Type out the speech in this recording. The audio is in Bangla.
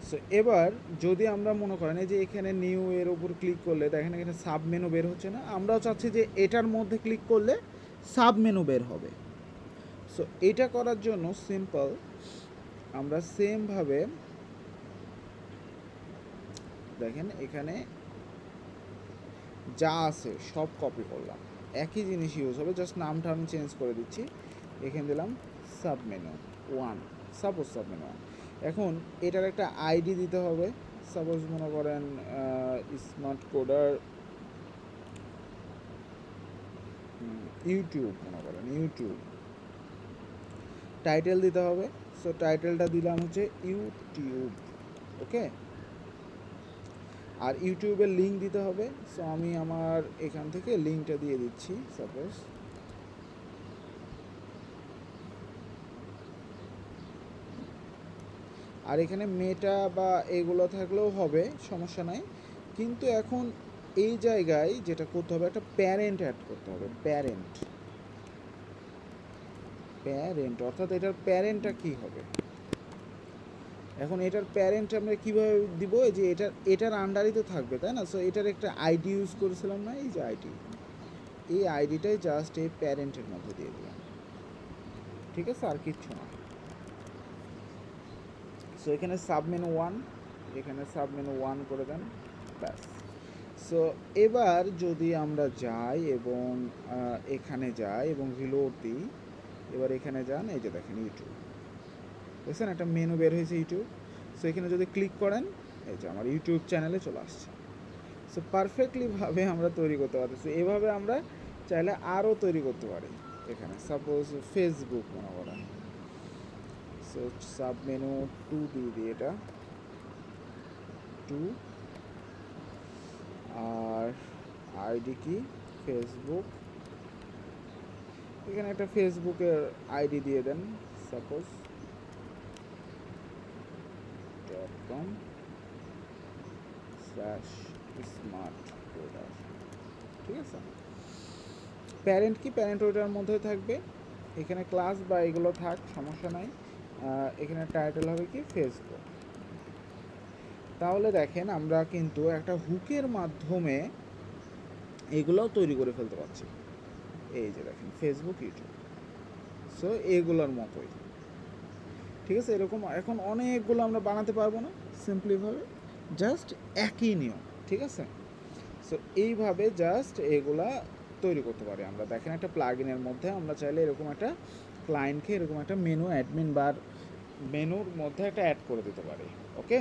সো এবার যদি আমরা মনে করেন এই যে এখানে নিউ এর উপর ক্লিক করলে দেখেন এখানে সাব মেনু বের হচ্ছে না, আমরাও চাচ্ছি যে এটার মধ্যে ক্লিক করলে সাব মেনু বের হবে। সো এটা করার জন্য সিম্পল আমরা সেমভাবে দেখেন এখানে যা আছে সব কপি করলাম, একই জিনিস ইউজ হবে, জাস্ট নামটা আমি চেঞ্জ করে দিচ্ছি। এখানে দিলাম sub menu one, suppose sub menu one. এখন এটার একটা আইডি দিতে হবে, সাপোজ মনে করেন স্মার্ট কোডার ইউটিউব, মনে করেন ইউটিউব। টাইটেল দিতে হবে, সো টাইটেলটা দিলাম হচ্ছে ইউটিউব, ওকে। আর ইউটিউবের লিঙ্ক দিতে হবে, সো আমি আমার এখান থেকে লিঙ্কটা দিয়ে দিচ্ছি সাপোজ। আর এখানে মেটা বা এগুলো থাকলেও হবে, সমস্যা নাই। কিন্তু এখন এই জায়গায় যেটা করতে হবে, একটা প্যারেন্ট অ্যাড করতে হবে। প্যারেন্ট অর্থাৎ এটার প্যারেন্টটা কি হবে? এখন এটার প্যারেন্ট আমরা কীভাবে দিব? যে এটার আন্ডারই তো থাকবে, তাই না? সো এটার একটা আইডি ইউজ করেছিলাম না, এই যে আইডি, এই আইডিটাই জাস্ট এই প্যারেন্টের মধ্যে দিয়ে দিলাম, ঠিক আছে, আর কিচ্ছু না। সো এখানে সাবমেনু ওয়ান, এখানে সাবমেনু ওয়ান করে দেন, ব্যাস। সো এবার যদি আমরা যাই এবং এখানে যাই এবং রিলোড দিই, এবার এখানে যান, এই যে দেখেন ইউটিউব, দেখছেন একটা মেনু বের হয়েছে ইউটিউব। সো এখানে যদি ক্লিক করেন, এই যে আমার ইউটিউব চ্যানেলে চলে আসছে। সো পারফেক্টলিভাবে আমরা তৈরি করতে পারতেছি। এভাবে আমরা চাইলে আরও তৈরি করতে পারি। এখানে সাপোজ ফেসবুক মনে করেন, সো সাব মেনু টু দিয়ে দিই, এটা টু, আর আইডি কি ফেসবুক, এখানে একটা ফেসবুকের আইডি দিয়ে দেন, সাপোজ .com/smart coder, ঠিক আছে। প্যারেন্ট কি, প্যারেন্ট ওইটার মধ্যে থাকবে, এখানে ক্লাস বা এগুলো থাক, সমস্যা নাই। এখানে টাইটেল হবে কি ফেসবুক। তাহলে দেখেন আমরা কিন্তু একটা হুকের মাধ্যমে এগুলোও তৈরি করে ফেলতে পারছি। এই যে দেখেন ফেসবুক, ইউটিউব, সো এগুলোর মতোই, ঠিক আছে। এরকম এখন অনেকগুলো আমরা বানাতে পারবো না সিম্পলিভাবে, জাস্ট একই নিয়ম, ঠিক আছে। সো এইভাবে জাস্ট এগুলা তৈরি করতে পারি আমরা। দেখেন একটা প্লাগইনের মধ্যে আমরা চাইলে এরকম একটা ক্লায়েন্টকে এরকম একটা মেনু অ্যাডমিন বার মেনুর মধ্যে একটা অ্যাড করে দিতে পারি, ওকে।